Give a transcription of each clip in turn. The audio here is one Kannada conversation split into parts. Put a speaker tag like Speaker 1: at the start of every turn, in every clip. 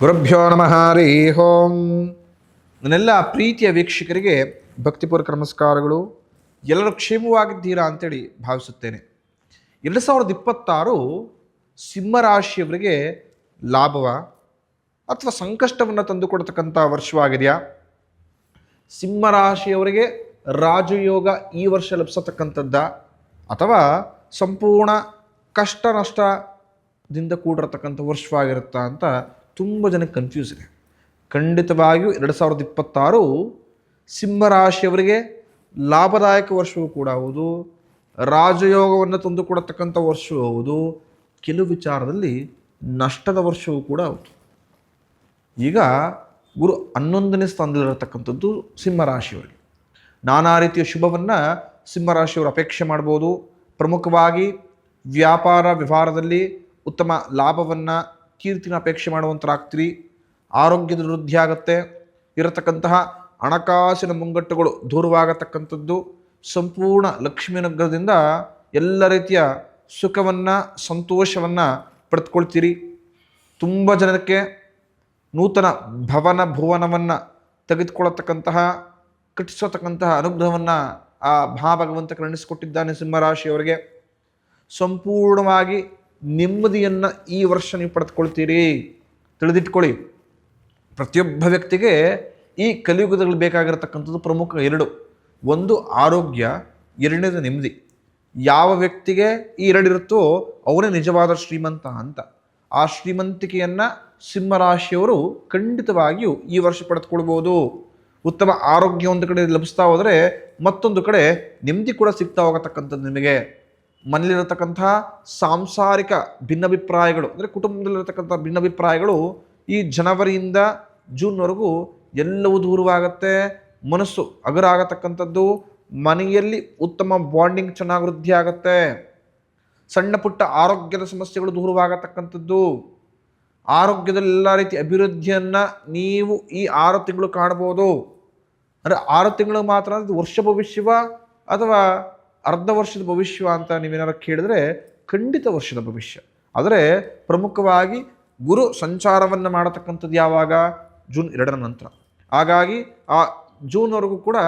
Speaker 1: ಗುರುಭ್ಯೋ ನಮಃ ಹರಿ ಓಂ. ನನ್ನೆಲ್ಲ ಪ್ರೀತಿಯ ವೀಕ್ಷಕರಿಗೆ ಭಕ್ತಿಪೂರ್ವಕ ನಮಸ್ಕಾರಗಳು. ಎಲ್ಲರೂ ಕ್ಷೇಮವಾಗಿದ್ದೀರಾ ಅಂತೇಳಿ ಭಾವಿಸುತ್ತೇನೆ. 2026 ಸಿಂಹರಾಶಿಯವರಿಗೆ ಲಾಭವ ಅಥವಾ ಸಂಕಷ್ಟವನ್ನು ತಂದುಕೊಡ್ತಕ್ಕಂಥ ವರ್ಷವಾಗಿದೆಯಾ? ಸಿಂಹರಾಶಿಯವರಿಗೆ ರಾಜಯೋಗ ಈ ವರ್ಷ ಲಭಿಸತಕ್ಕಂಥದ್ದ ಅಥವಾ ಸಂಪೂರ್ಣ ಕಷ್ಟ ನಷ್ಟದಿಂದ ಕೂಡಿರತಕ್ಕಂಥ ವರ್ಷವಾಗಿರುತ್ತಾ ಅಂತ ತುಂಬ ಜನಕ್ಕೆ ಕನ್ಫ್ಯೂಸ್ ಇದೆ. ಖಂಡಿತವಾಗಿಯೂ 2026 ಸಿಂಹರಾಶಿಯವರಿಗೆ ಲಾಭದಾಯಕ ವರ್ಷವೂ ಕೂಡ ಹೌದು, ರಾಜಯೋಗವನ್ನು ತಂದುಕೊಡತಕ್ಕಂಥ ವರ್ಷವೂ ಹೌದು, ಕೆಲವು ವಿಚಾರದಲ್ಲಿ ನಷ್ಟದ ವರ್ಷವೂ ಕೂಡ ಹೌದು. ಈಗ ಗುರು 11ನೇ ಸ್ಥಾನದಲ್ಲಿರತಕ್ಕಂಥದ್ದು ಸಿಂಹರಾಶಿಯವರಿಗೆ. ನಾನಾ ರೀತಿಯ ಶುಭವನ್ನು ಸಿಂಹರಾಶಿಯವರು ಅಪೇಕ್ಷೆ ಮಾಡ್ಬೋದು. ಪ್ರಮುಖವಾಗಿ ವ್ಯಾಪಾರ ವ್ಯವಹಾರದಲ್ಲಿ ಉತ್ತಮ ಲಾಭವನ್ನು ಕೀರ್ತಿನ ಅಪೇಕ್ಷೆ ಮಾಡುವಂಥರಾಗ್ತೀರಿ. ಆರೋಗ್ಯದ ವೃದ್ಧಿ ಆಗುತ್ತೆ. ಇರತಕ್ಕಂತಹ ಹಣಕಾಸಿನ ಮುಂಗಟ್ಟುಗಳು ದೂರವಾಗತಕ್ಕಂಥದ್ದು. ಸಂಪೂರ್ಣ ಲಕ್ಷ್ಮೀ ಅನುಗ್ರಹದಿಂದ ಎಲ್ಲ ರೀತಿಯ ಸುಖವನ್ನು ಸಂತೋಷವನ್ನು ಪಡೆದುಕೊಳ್ತೀರಿ. ತುಂಬ ಜನಕ್ಕೆ ನೂತನ ಭುವನವನ್ನು ತೆಗೆದುಕೊಳ್ಳತಕ್ಕಂತಹ ಕಟ್ಟಿಸತಕ್ಕಂತಹ ಅನುಗ್ರಹವನ್ನು ಆ ಭಗವಂತ ಕರುಣಿಸಿಕೊಟ್ಟಿದ್ದಾನೆ ಸಿಂಹರಾಶಿಯವರಿಗೆ. ಸಂಪೂರ್ಣವಾಗಿ ನೆಮ್ಮದಿಯನ್ನು ಈ ವರ್ಷ ನೀವು ಪಡೆದುಕೊಳ್ತೀರಿ. ತಿಳಿದಿಟ್ಕೊಳ್ಳಿ, ಪ್ರತಿಯೊಬ್ಬ ವ್ಯಕ್ತಿಗೆ ಈ ಕಲಿಯುಗದಲ್ಲಿ ಬೇಕಾಗಿರತಕ್ಕಂಥದ್ದು ಪ್ರಮುಖ ಎರಡು. ಒಂದು ಆರೋಗ್ಯ, ಎರಡನೇದು ನೆಮ್ಮದಿ. ಯಾವ ವ್ಯಕ್ತಿಗೆ ಈ ಎರಡಿರುತ್ತೋ ಅವನೇ ನಿಜವಾದ ಶ್ರೀಮಂತ ಅಂತ. ಆ ಶ್ರೀಮಂತಿಕೆಯನ್ನು ಸಿಂಹರಾಶಿಯವರು ಖಂಡಿತವಾಗಿಯೂ ಈ ವರ್ಷ ಪಡೆದುಕೊಳ್ಬೋದು. ಉತ್ತಮ ಆರೋಗ್ಯ ಒಂದು ಕಡೆ ಲಭಿಸ್ತಾ ಹೋದರೆ ಮತ್ತೊಂದು ಕಡೆ ನೆಮ್ಮದಿ ಕೂಡ ಸಿಗ್ತಾ ಹೋಗತಕ್ಕಂಥದ್ದು ನಿಮಗೆ. ಮನೆಯಲ್ಲಿರತಕ್ಕಂತಹ ಸಾಂಸಾರಿಕ ಭಿನ್ನಾಭಿಪ್ರಾಯಗಳು ಅಂದರೆ ಕುಟುಂಬದಲ್ಲಿರತಕ್ಕಂಥ ಭಿನ್ನಾಭಿಪ್ರಾಯಗಳು ಈ ಜನವರಿಯಿಂದ ಜೂನ್ವರೆಗೂ ಎಲ್ಲವೂ ದೂರವಾಗುತ್ತೆ. ಮನಸ್ಸು ಹಗುರ ಆಗತಕ್ಕಂಥದ್ದು. ಮನೆಯಲ್ಲಿ ಉತ್ತಮ ಬಾಂಡಿಂಗ್ ಚೆನ್ನಾಗಿ ವೃದ್ಧಿ ಆಗುತ್ತೆ. ಸಣ್ಣ ಪುಟ್ಟ ಆರೋಗ್ಯದ ಸಮಸ್ಯೆಗಳು ದೂರವಾಗತಕ್ಕಂಥದ್ದು. ಆರೋಗ್ಯದಲ್ಲಿ ಎಲ್ಲ ರೀತಿಯ ಅಭಿವೃದ್ಧಿಯನ್ನು ನೀವು ಈ 6 ತಿಂಗಳು ಕಾಣ್ಬೋದು. ಅಂದರೆ 6 ತಿಂಗಳು ಮಾತ್ರ ವರ್ಷ ಭವಿಷ್ಯವ ಅಥವಾ ಅರ್ಧ ವರ್ಷದ ಭವಿಷ್ಯ ಅಂತ ನೀವೇನಾರು ಕೇಳಿದ್ರೆ ಖಂಡಿತ ವರ್ಷದ ಭವಿಷ್ಯ. ಆದರೆ ಪ್ರಮುಖವಾಗಿ ಗುರು ಸಂಚಾರವನ್ನು ಮಾಡತಕ್ಕಂಥದ್ದು ಯಾವಾಗ? ಜೂನ್ 2ರ ನಂತರ. ಹಾಗಾಗಿ ಆ ಜೂನ್ವರೆಗೂ ಕೂಡ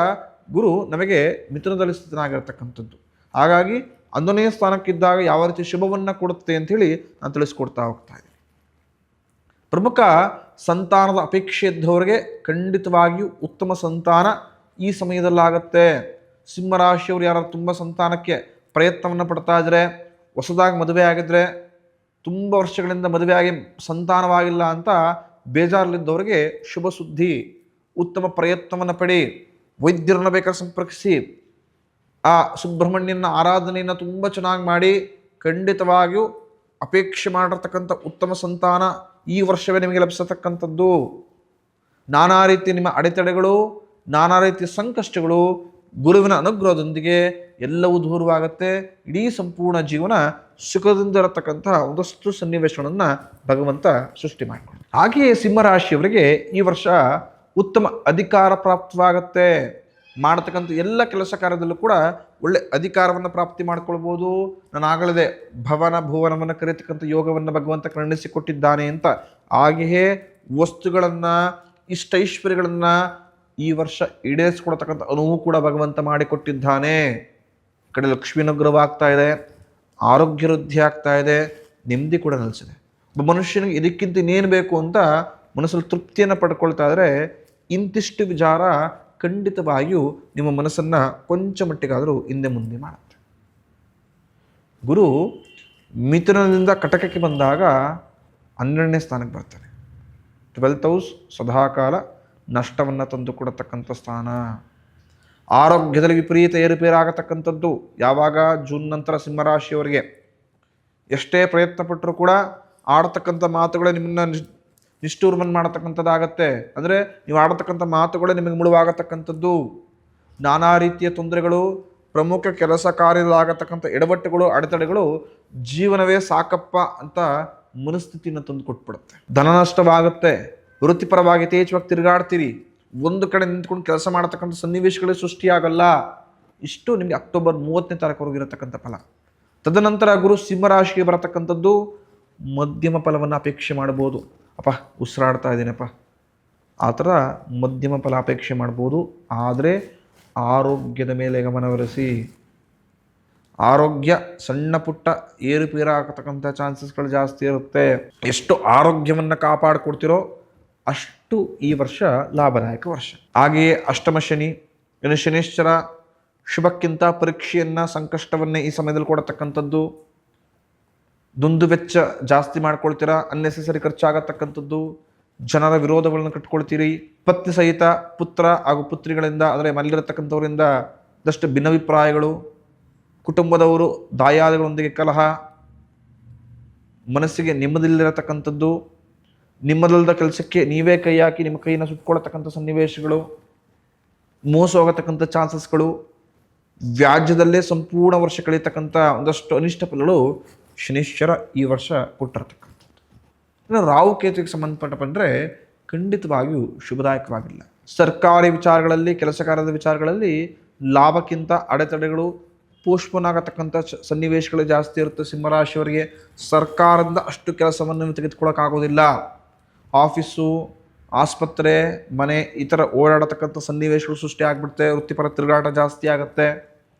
Speaker 1: ಗುರು ನಮಗೆ ಮಿಥುನದಲ್ಲಿ ಸ್ಥಿತನಾಗಿರ್ತಕ್ಕಂಥದ್ದು. ಹಾಗಾಗಿ 11ನೇ ಸ್ಥಾನಕ್ಕಿದ್ದಾಗ ಯಾವ ರೀತಿ ಶುಭವನ್ನು ಕೊಡುತ್ತೆ ಅಂಥೇಳಿ ನಾನು ತಿಳಿಸ್ಕೊಡ್ತಾ ಹೋಗ್ತಾ ಇದ್ದೀನಿ. ಪ್ರಮುಖ ಸಂತಾನದ ಅಪೇಕ್ಷೆ ಇದ್ದವರಿಗೆ ಖಂಡಿತವಾಗಿಯೂ ಉತ್ತಮ ಸಂತಾನ ಈ ಸಮಯದಲ್ಲಾಗತ್ತೆ. ಸಿಂಹರಾಶಿಯವರು ಯಾರು ತುಂಬ ಸಂತಾನಕ್ಕೆ ಪ್ರಯತ್ನವನ್ನು ಪಡ್ತಾ ಇದ್ರೆ, ಹೊಸದಾಗಿ ಮದುವೆ ಆಗಿದ್ರೆ, ತುಂಬ ವರ್ಷಗಳಿಂದ ಮದುವೆಯಾಗಿ ಸಂತಾನವಾಗಿಲ್ಲ ಅಂತ ಬೇಜಾರಲ್ಲಿದ್ದವರಿಗೆ ಶುಭ ಸುದ್ದಿ. ಉತ್ತಮ ಪ್ರಯತ್ನವನ್ನು ಪಡಿ. ವೈದ್ಯರನ್ನು ಬೇಕಾದ್ರೆ ಸಂಪರ್ಕಿಸಿ. ಆ ಸುಬ್ರಹ್ಮಣ್ಯನ ಆರಾಧನೆಯನ್ನು ತುಂಬ ಚೆನ್ನಾಗಿ ಮಾಡಿ ಖಂಡಿತವಾಗಿಯೂ ಅಪೇಕ್ಷೆ ಮಾಡಿರ್ತಕ್ಕಂಥ ಉತ್ತಮ ಸಂತಾನ ಈ ವರ್ಷವೇ ನಿಮಗೆ ಲಭಿಸತಕ್ಕಂಥದ್ದು. ನಾನಾ ರೀತಿಯ ನಿಮ್ಮ ಅಡೆತಡೆಗಳು, ನಾನಾ ರೀತಿಯ ಸಂಕಷ್ಟಗಳು ಗುರುವಿನ ಅನುಗ್ರಹದೊಂದಿಗೆ ಎಲ್ಲವೂ ದೂರವಾಗುತ್ತೆ. ಇಡೀ ಸಂಪೂರ್ಣ ಜೀವನ ಸುಖದಿಂದ ಇರತಕ್ಕಂತಹ ಒಂದಷ್ಟು ಸನ್ನಿವೇಶಗಳನ್ನು ಭಗವಂತ ಸೃಷ್ಟಿ ಮಾಡಿಕೊಂಡು. ಹಾಗೆಯೇ ಸಿಂಹರಾಶಿಯವರಿಗೆ ಈ ವರ್ಷ ಉತ್ತಮ ಅಧಿಕಾರ ಪ್ರಾಪ್ತವಾಗುತ್ತೆ. ಮಾಡತಕ್ಕಂಥ ಎಲ್ಲ ಕೆಲಸ ಕಾರ್ಯದಲ್ಲೂ ಕೂಡ ಒಳ್ಳೆ ಅಧಿಕಾರವನ್ನು ಪ್ರಾಪ್ತಿ ಮಾಡ್ಕೊಳ್ಬೋದು. ನಾನು ಆಗಲೇ ಭುವನವನ್ನು ಕರೀತಕ್ಕಂಥ ಯೋಗವನ್ನು ಭಗವಂತ ಕರುಣಿಸಿಕೊಟ್ಟಿದ್ದಾನೆ ಅಂತ. ಹಾಗೆಯೇ ವಸ್ತುಗಳನ್ನು, ಇಷ್ಟೈಶ್ವರ್ಯಗಳನ್ನು ಈ ವರ್ಷ ಈಡೇರಿಸಿಕೊಡ್ತಕ್ಕಂಥ ಅನುವು ಕೂಡ ಭಗವಂತ ಮಾಡಿಕೊಟ್ಟಿದ್ದಾನೆ. ಈ ಕಡೆ ಲಕ್ಷ್ಮೀ ಅನುಗ್ರಹವಾಗ್ತಾ ಇದೆ, ಆರೋಗ್ಯ ವೃದ್ಧಿ ಆಗ್ತಾ ಇದೆ, ನೆಮ್ಮದಿ ಕೂಡ ನೆಲೆಸಿದೆ. ಒಬ್ಬ ಮನುಷ್ಯನಿಗೆ ಇದಕ್ಕಿಂತ ಇನ್ನೇನು ಬೇಕು ಅಂತ ಮನಸ್ಸಲ್ಲಿ ತೃಪ್ತಿಯನ್ನು ಪಡ್ಕೊಳ್ತಾ ಇದ್ರೆ ಇಂತಿಷ್ಟು ವಿಚಾರ ಖಂಡಿತವಾಗಿಯೂ ನಿಮ್ಮ ಮನಸ್ಸನ್ನು ಕೊಂಚ ಮಟ್ಟಿಗಾದರೂ ಹಿಂದೆ ಮುಂದೆ ಮಾಡುತ್ತೆ. ಗುರು ಮಿಥುನದಿಂದ ಕಟಕಕ್ಕೆ ಬಂದಾಗ 12ನೇ ಸ್ಥಾನಕ್ಕೆ ಬರ್ತಾನೆ. 12th ಹೌಸ್ ಸದಾಕಾಲ ನಷ್ಟವನ್ನು ತಂದು ಕೊಡತಕ್ಕಂಥ ಸ್ಥಾನ. ಆರೋಗ್ಯದಲ್ಲಿ ವಿಪರೀತ ಏರುಪೇರಾಗತಕ್ಕಂಥದ್ದು ಯಾವಾಗ? ಜೂನ್ ನಂತರ ಸಿಂಹರಾಶಿಯವರಿಗೆ. ಎಷ್ಟೇ ಪ್ರಯತ್ನ ಪಟ್ಟರೂ ಕೂಡ ಆಡ್ತಕ್ಕಂಥ ಮಾತುಗಳೇ ನಿಮ್ಮನ್ನ ನಿಷ್ಠೂರ್ಮನ್ ಮಾಡತಕ್ಕಂಥದ್ದಾಗತ್ತೆ. ಅಂದರೆ ನೀವು ಆಡತಕ್ಕಂಥ ಮಾತುಗಳೇ ನಿಮಗೆ ಮುಳುವಾಗತಕ್ಕಂಥದ್ದು. ನಾನಾ ರೀತಿಯ ತೊಂದರೆಗಳು, ಪ್ರಮುಖ ಕೆಲಸ ಕಾರ್ಯದಲ್ಲಾಗತಕ್ಕಂಥ ಎಡವಟ್ಟುಗಳು, ಅಡೆತಡೆಗಳು ಜೀವನವೇ ಸಾಕಪ್ಪ ಅಂತ ಮನಸ್ಥಿತಿಯನ್ನು ತಂದು ಕೊಟ್ಬಿಡುತ್ತೆ. ಧನ ನಷ್ಟವಾಗುತ್ತೆ. ವೃತ್ತಿಪರವಾಗಿ ಯಥೇಚ್ಛವಾಗಿ ತಿರುಗಾಡ್ತೀರಿ. ಒಂದು ಕಡೆ ನಿಂತ್ಕೊಂಡು ಕೆಲಸ ಮಾಡತಕ್ಕಂಥ ಸನ್ನಿವೇಶಗಳೇ ಸೃಷ್ಟಿಯಾಗಲ್ಲ. ಇಷ್ಟು ನಿಮಗೆ ಅಕ್ಟೋಬರ್ 30ನೇ ತಾರೀಕುವರೆಗೆ ಇರತಕ್ಕಂಥ ಫಲ. ತದನಂತರ ಗುರು ಸಿಂಹರಾಶಿಗೆ ಬರತಕ್ಕಂಥದ್ದು ಮಧ್ಯಮ ಫಲವನ್ನು ಅಪೇಕ್ಷೆ ಮಾಡಬಹುದು. ಅಪ್ಪ ಉಸಿರಾಡ್ತಾ ಇದ್ದೀನಪ್ಪ, ಆ ಥರ ಮಧ್ಯಮ ಫಲಾಪೇಕ್ಷೆ ಮಾಡ್ಬೋದು. ಆದರೆ ಆರೋಗ್ಯದ ಮೇಲೆ ಗಮನಹರಿಸಿ. ಆರೋಗ್ಯ ಸಣ್ಣ ಪುಟ್ಟ ಏರುಪೇರು ಆಗತಕ್ಕಂಥ ಚಾನ್ಸಸ್ಗಳು ಜಾಸ್ತಿ ಇರುತ್ತೆ. ಎಷ್ಟು ಆರೋಗ್ಯವನ್ನು ಕಾಪಾಡಿಕೊಡ್ತಿರೋ ಅಷ್ಟು ಈ ವರ್ಷ ಲಾಭದಾಯಕ ವರ್ಷ. ಹಾಗೆಯೇ ಅಷ್ಟಮ ಶನಿ, ಇನ್ನು ಶನೀಶ್ವರ ಶುಭಕ್ಕಿಂತ ಪರೀಕ್ಷೆಯನ್ನು, ಸಂಕಷ್ಟವನ್ನೇ ಈ ಸಮಯದಲ್ಲಿ ಕೊಡತಕ್ಕಂಥದ್ದು. ದುಂದು ವೆಚ್ಚ ಜಾಸ್ತಿ ಮಾಡ್ಕೊಳ್ತೀರಾ, ಅನ್ನೆಸೆಸರಿ ಖರ್ಚಾಗತಕ್ಕಂಥದ್ದು, ಜನರ ವಿರೋಧಗಳನ್ನು ಕಟ್ಕೊಳ್ತೀರಿ. ಪತ್ನಿ ಸಹಿತ ಪುತ್ರ ಹಾಗೂ ಪುತ್ರಿಗಳಿಂದ, ಅಂದರೆ ಮಲ್ಲಿರತಕ್ಕಂಥವರಿಂದ ದಷ್ಟು ಭಿನ್ನಾಭಿಪ್ರಾಯಗಳು, ಕುಟುಂಬದವರು ದಾಯಾದಿಗಳೊಂದಿಗೆ ಕಲಹ, ಮನಸ್ಸಿಗೆ ನೆಮ್ಮದಿಲ್ಲಿರತಕ್ಕಂಥದ್ದು, ನಿಮ್ಮದಲ್ಲದ ಕೆಲಸಕ್ಕೆ ನೀವೇ ಕೈ ಹಾಕಿ ನಿಮ್ಮ ಕೈಯನ್ನು ಸುಟ್ಕೊಳ್ತಕ್ಕಂಥ ಸನ್ನಿವೇಶಗಳು, ಮೋಸ ಹೋಗತಕ್ಕಂಥ ಚಾನ್ಸಸ್ಗಳು, ವ್ಯಾಜ್ಯದಲ್ಲೇ ಸಂಪೂರ್ಣ ವರ್ಷ ಕಳೀತಕ್ಕಂಥ ಒಂದಷ್ಟು ಅನಿಷ್ಟ ಫಲಗಳು ಶನೀಶ್ವರ ಈ ವರ್ಷ ಕೊಟ್ಟಿರತಕ್ಕಂಥದ್ದು. ಇನ್ನು ರಾಹುಕೇತುವಿಗೆ ಸಂಬಂಧಪಟ್ಟ ಬಂದರೆ ಖಂಡಿತವಾಗಿಯೂ ಶುಭದಾಯಕವಾಗಿಲ್ಲ. ಸರ್ಕಾರಿ ವಿಚಾರಗಳಲ್ಲಿ, ಕೆಲಸ ಕಾರ್ಯದ ವಿಚಾರಗಳಲ್ಲಿ ಲಾಭಕ್ಕಿಂತ ಅಡೆತಡೆಗಳು, ಪೋಸ್ಟ್ಪೋನ್ ಆಗತಕ್ಕಂಥ ಸನ್ನಿವೇಶಗಳು ಜಾಸ್ತಿ ಇರುತ್ತೆ. ಸಿಂಹರಾಶಿಯವರಿಗೆ ಸರ್ಕಾರದಿಂದ ಅಷ್ಟು ಕೆಲಸವನ್ನು ತೆಗೆದುಕೊಳ್ಳೋಕ್ಕಾಗೋದಿಲ್ಲ. ಆಫೀಸು, ಆಸ್ಪತ್ರೆ, ಮನೆ ಈ ಥರ ಓಡಾಡತಕ್ಕಂಥ ಸನ್ನಿವೇಶಗಳು ಸೃಷ್ಟಿ ಆಗಿಬಿಡುತ್ತೆ. ವೃತ್ತಿಪರ ತಿರುಗಾಟ ಜಾಸ್ತಿ ಆಗುತ್ತೆ,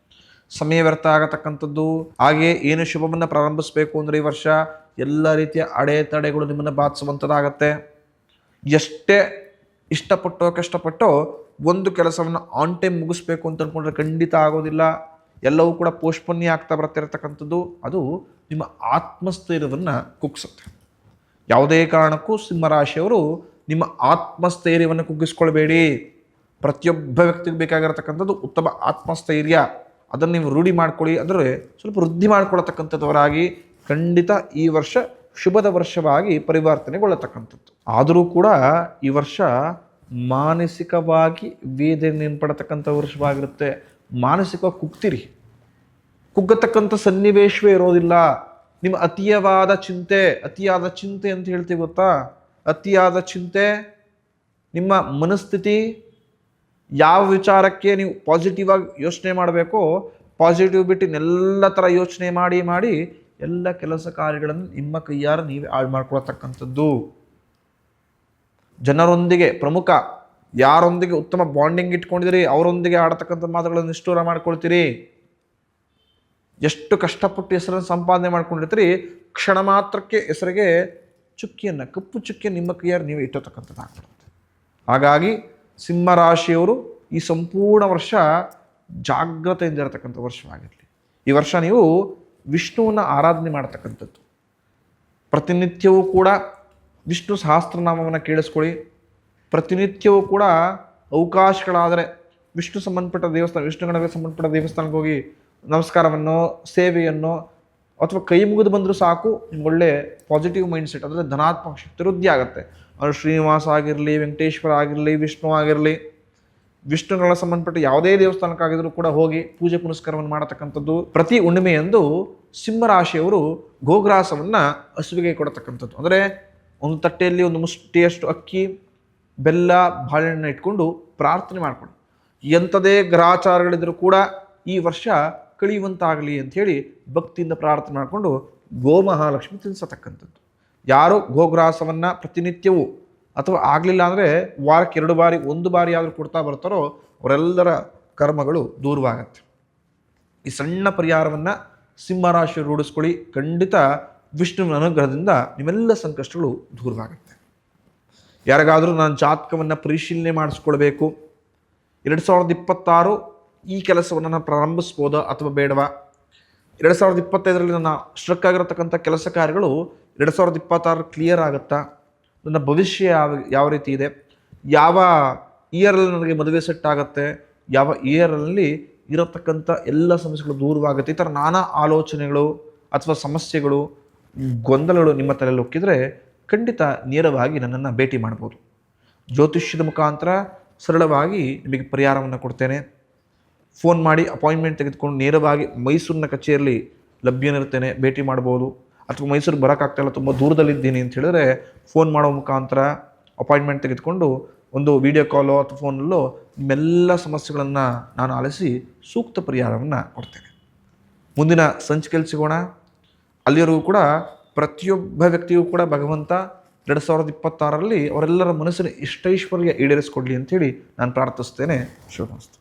Speaker 1: ಸಮಯ ವ್ಯರ್ಥ ಆಗತಕ್ಕಂಥದ್ದು. ಹಾಗೆಯೇ ಏನು ಶುಭವನ್ನು ಪ್ರಾರಂಭಿಸಬೇಕು ಅಂದರೆ ಈ ವರ್ಷ ಎಲ್ಲ ರೀತಿಯ ಅಡೆತಡೆಗಳು ನಿಮ್ಮನ್ನು ಬಾಧಿಸುವಂಥದ್ದಾಗತ್ತೆ. ಎಷ್ಟೇ ಇಷ್ಟಪಟ್ಟೋ ಕಷ್ಟಪಟ್ಟೋ ಒಂದು ಕೆಲಸವನ್ನು ಆನ್ ಟೈಮ್ ಮುಗಿಸ್ಬೇಕು ಅಂತ ಅಂದ್ಕೊಂಡ್ರೆ ಖಂಡಿತ ಆಗೋದಿಲ್ಲ. ಎಲ್ಲವೂ ಕೂಡ ಪೋಸ್ಟ್ಪೋನ್ ಆಗ್ತಾ ಬರ್ತಿರತಕ್ಕಂಥದ್ದು. ಅದು ನಿಮ್ಮ ಆತ್ಮಸ್ಥೈರ್ಯವನ್ನು ಕುಗ್ಸುತ್ತೆ. ಯಾವುದೇ ಕಾರಣಕ್ಕೂ ಸಿಂಹರಾಶಿಯವರು ನಿಮ್ಮ ಆತ್ಮಸ್ಥೈರ್ಯವನ್ನು ಕುಗ್ಗಿಸ್ಕೊಳ್ಬೇಡಿ. ಪ್ರತಿಯೊಬ್ಬ ವ್ಯಕ್ತಿಗೆ ಬೇಕಾಗಿರತಕ್ಕಂಥದ್ದು ಉತ್ತಮ ಆತ್ಮಸ್ಥೈರ್ಯ. ಅದನ್ನು ನೀವು ರೂಢಿ ಮಾಡ್ಕೊಳ್ಳಿ, ಅಂದರೆ ಸ್ವಲ್ಪ ವೃದ್ಧಿ ಮಾಡ್ಕೊಳ್ತಕ್ಕಂಥದ್ದವರಾಗಿ ಖಂಡಿತ ಈ ವರ್ಷ ಶುಭದ ವರ್ಷವಾಗಿ ಪರಿವರ್ತನೆಗೊಳ್ಳತಕ್ಕಂಥದ್ದು. ಆದರೂ ಕೂಡ ಈ ವರ್ಷ ಮಾನಸಿಕವಾಗಿ ವೇದನೆ ಪಡತಕ್ಕಂಥ ವರ್ಷವಾಗಿರುತ್ತೆ. ಮಾನಸಿಕವಾಗಿ ಕುಗ್ಗತಕ್ಕಂಥ ಸನ್ನಿವೇಶವೇ ಇರೋದಿಲ್ಲ. ನಿಮ್ಮ ಅತಿಯಾದ ಚಿಂತೆ ಅಂತ ಹೇಳ್ತೀವಿ ಗೊತ್ತಾ? ಅತಿಯಾದ ಚಿಂತೆ, ನಿಮ್ಮ ಮನಸ್ಥಿತಿ, ಯಾವ ವಿಚಾರಕ್ಕೆ ನೀವು ಪಾಸಿಟಿವ್ ಆಗಿ ಯೋಚನೆ ಮಾಡಬೇಕೋ ಪಾಸಿಟಿವ್ ಬಿಟ್ಟು ಇನ್ನೆಲ್ಲ ಥರ ಯೋಚನೆ ಮಾಡಿ ಎಲ್ಲ ಕೆಲಸ ಕಾರ್ಯಗಳನ್ನು ನಿಮ್ಮ ಕೈಯಾರ ನೀವೇ ಹಾಳು ಮಾಡ್ಕೊಳ್ತಕ್ಕಂಥದ್ದು. ಜನರೊಂದಿಗೆ ಪ್ರಮುಖ ಯಾರೊಂದಿಗೆ ಉತ್ತಮ ಬಾಂಡಿಂಗ್ ಇಟ್ಕೊಂಡಿದ್ದೀರಿ ಅವರೊಂದಿಗೆ ಆಡತಕ್ಕಂಥ ಮಾತುಗಳನ್ನು ನಿಷ್ಠೂರ ಮಾಡ್ಕೊಳ್ತೀರಿ. ಎಷ್ಟು ಕಷ್ಟಪಟ್ಟು ಹೆಸರನ್ನು ಸಂಪಾದನೆ ಮಾಡ್ಕೊಂಡಿರ್ತೀರಿ, ಕ್ಷಣ ಮಾತ್ರಕ್ಕೆ ಹೆಸರಿಗೆ ಚುಕ್ಕಿಯನ್ನು, ಕಪ್ಪು ಚುಕ್ಕಿಯನ್ನು ನಿಮ್ಮ ಕೈಯಾರ ನೀವೇ ಇಟ್ಟತಕ್ಕಂಥದ್ದಾಗ್ಬಿಡುತ್ತೆ. ಹಾಗಾಗಿ ಸಿಂಹರಾಶಿಯವರು ಈ ಸಂಪೂರ್ಣ ವರ್ಷ ಜಾಗ್ರತೆಯಿಂದ ಇರತಕ್ಕಂಥ ವರ್ಷವಾಗಿರಲಿ. ಈ ವರ್ಷ ನೀವು ವಿಷ್ಣುವನ್ನು ಆರಾಧನೆ ಮಾಡತಕ್ಕಂಥದ್ದು. ಪ್ರತಿನಿತ್ಯವೂ ಕೂಡ ವಿಷ್ಣು ಸಹಸ್ರನಾಮವನ್ನು ಕೇಳಿಸ್ಕೊಳ್ಳಿ. ಪ್ರತಿನಿತ್ಯವೂ ಕೂಡ ಅವಕಾಶಗಳಾದರೆ ವಿಷ್ಣು ಸಂಬಂಧಪಟ್ಟ ದೇವಸ್ಥಾನ, ವಿಷ್ಣು ಗಣಕ್ಕೆ ಸಂಬಂಧಪಟ್ಟ ದೇವಸ್ಥಾನಕ್ಕೆ ಹೋಗಿ ನಮಸ್ಕಾರವನ್ನು, ಸೇವೆಯನ್ನು ಅಥವಾ ಕೈ ಮುಗಿದು ಬಂದರೂ ಸಾಕು, ನಿಮ್ಗೆ ಒಳ್ಳೆ ಪಾಸಿಟಿವ್ ಮೈಂಡ್ಸೆಟ್, ಅಂದರೆ ಧನಾತ್ಮಕ ಶಕ್ತಿ ವೃದ್ಧಿ ಆಗುತ್ತೆ. ಅದು ಶ್ರೀನಿವಾಸ ಆಗಿರಲಿ, ವೆಂಕಟೇಶ್ವರ ಆಗಿರಲಿ, ವಿಷ್ಣು ಆಗಿರಲಿ, ವಿಷ್ಣುಗಳ ಸಂಬಂಧಪಟ್ಟ ಯಾವುದೇ ದೇವಸ್ಥಾನಕ್ಕಾಗಿದ್ರೂ ಕೂಡ ಹೋಗಿ ಪೂಜೆ ಪುನಸ್ಕಾರವನ್ನು ಮಾಡತಕ್ಕಂಥದ್ದು. ಪ್ರತಿ ಹುಣ್ಣಿಮೆಯಂದು ಸಿಂಹರಾಶಿಯವರು ಗೋಗ್ರಾಸವನ್ನು ಹಸುವಿಗೆ ಕೊಡತಕ್ಕಂಥದ್ದು. ಅಂದರೆ ಒಂದು ತಟ್ಟೆಯಲ್ಲಿ ಒಂದು ಮುಷ್ಟಿಯಷ್ಟು ಅಕ್ಕಿ, ಬೆಲ್ಲ, ಬಾಳೆಹಣ್ಣು ಇಟ್ಕೊಂಡು ಪ್ರಾರ್ಥನೆ ಮಾಡಿಕೊಂಡು, ಎಂಥದೇ ಗ್ರಹಾಚಾರಗಳಿದ್ರೂ ಕೂಡ ಈ ವರ್ಷ ಕಳೆಯುವಂತಾಗಲಿ ಅಂಥೇಳಿ ಭಕ್ತಿಯಿಂದ ಪ್ರಾರ್ಥನೆ ಮಾಡಿಕೊಂಡು ಗೋಮಹಾಲಕ್ಷ್ಮಿ ತಿಳಿಸತಕ್ಕಂಥದ್ದು. ಯಾರು ಗೋಗ್ರಾಸವನ್ನು ಪ್ರತಿನಿತ್ಯವೂ ಅಥವಾ ಆಗಲಿಲ್ಲ ಅಂದರೆ ವಾರಕ್ಕೆ 2 ಬಾರಿ, 1 ಬಾರಿ ಆದರೂ ಕೊಡ್ತಾ ಬರ್ತಾರೋ ಅವರೆಲ್ಲರ ಕರ್ಮಗಳು ದೂರವಾಗತ್ತೆ. ಈ ಸಣ್ಣ ಪರಿಹಾರವನ್ನು ಸಿಂಹರಾಶಿ ರೂಢಿಸ್ಕೊಳ್ಳಿ. ಖಂಡಿತ ವಿಷ್ಣುವಿನ ಅನುಗ್ರಹದಿಂದ ನಿಮ್ಮೆಲ್ಲ ಸಂಕಷ್ಟಗಳು ದೂರವಾಗುತ್ತೆ. ಯಾರಿಗಾದರೂ ನಾನು ಜಾತಕವನ್ನು ಪರಿಶೀಲನೆ ಮಾಡಿಸ್ಕೊಳ್ಬೇಕು, 2026 ಈ ಕೆಲಸವನ್ನು ನಾನು ಪ್ರಾರಂಭಿಸ್ಬೋದಾ ಅಥವಾ ಬೇಡವಾ, 2025ರಲ್ಲಿ ನನ್ನ ಸ್ಟ್ರಕ್ ಆಗಿರತಕ್ಕಂಥ ಕೆಲಸ ಕಾರ್ಯಗಳು 2026 ಕ್ಲಿಯರ್ ಆಗುತ್ತಾ, ನನ್ನ ಭವಿಷ್ಯ ಯಾವ ರೀತಿ ಇದೆ, ಯಾವ ಇಯರಲ್ಲಿ ನನಗೆ ಮದುವೆ ಸೆಟ್ ಆಗುತ್ತೆ, ಯಾವ ಇಯರಲ್ಲಿ ಇರತಕ್ಕಂಥ ಎಲ್ಲ ಸಮಸ್ಯೆಗಳು ದೂರವಾಗುತ್ತೆ, ಈ ಥರ ನಾನಾ ಆಲೋಚನೆಗಳು ಅಥವಾ ಸಮಸ್ಯೆಗಳು, ಗೊಂದಲಗಳು ನಿಮ್ಮ ತಲೆಯಲ್ಲಿ ಹೊಕ್ಕಿದ್ರೆ ಖಂಡಿತ ನೇರವಾಗಿ ನನ್ನನ್ನು ಭೇಟಿ ಮಾಡ್ಬೋದು. ಜ್ಯೋತಿಷ್ಯದ ಮುಖಾಂತರ ಸರಳವಾಗಿ ನಿಮಗೆ ಪರಿಹಾರವನ್ನು ಕೊಡ್ತೇನೆ. ಫೋನ್ ಮಾಡಿ ಅಪಾಯಿಂಟ್ಮೆಂಟ್ ತೆಗೆದುಕೊಂಡು ನೇರವಾಗಿ ಮೈಸೂರಿನ ಕಚೇರಿಯಲ್ಲಿ ಲಭ್ಯನಿರ್ತೇನೆ, ಭೇಟಿ ಮಾಡ್ಬೋದು. ಅಥವಾ ಮೈಸೂರಿಗೆ ಬರೋಕ್ಕಾಗ್ತಾಯಿಲ್ಲ, ತುಂಬ ದೂರದಲ್ಲಿದ್ದೀನಿ ಅಂತ ಹೇಳಿದ್ರೆ ಫೋನ್ ಮಾಡೋ ಮುಖಾಂತರ ಅಪಾಯಿಂಟ್ಮೆಂಟ್ ತೆಗೆದುಕೊಂಡು ಒಂದು ವಿಡಿಯೋ ಕಾಲೋ ಅಥವಾ ಫೋನಲ್ಲೋ ನಿಮ್ಮೆಲ್ಲ ಸಮಸ್ಯೆಗಳನ್ನು ನಾನು ಆಲಿಸಿ ಸೂಕ್ತ ಪರಿಹಾರವನ್ನು ಕೊಡ್ತೇನೆ. ಮುಂದಿನ ಸಂಚಿಕೆಯಲ್ಲಿ ಸಿಗೋಣ. ಅಲ್ಲಿವರೆಗೂ ಕೂಡ ಪ್ರತಿಯೊಬ್ಬ ವ್ಯಕ್ತಿಯೂ ಕೂಡ ಭಗವಂತ 2026ರಲ್ಲಿ ಅವರೆಲ್ಲರ ಮನಸ್ಸಿನ ಇಷ್ಟೈಶ್ವರ್ಯ ಈಡೇರಿಸ್ಕೊಡ್ಲಿ ಅಂಥೇಳಿ ನಾನು ಪ್ರಾರ್ಥಿಸ್ತೇನೆ. ಶುಭಮಸ್ತು.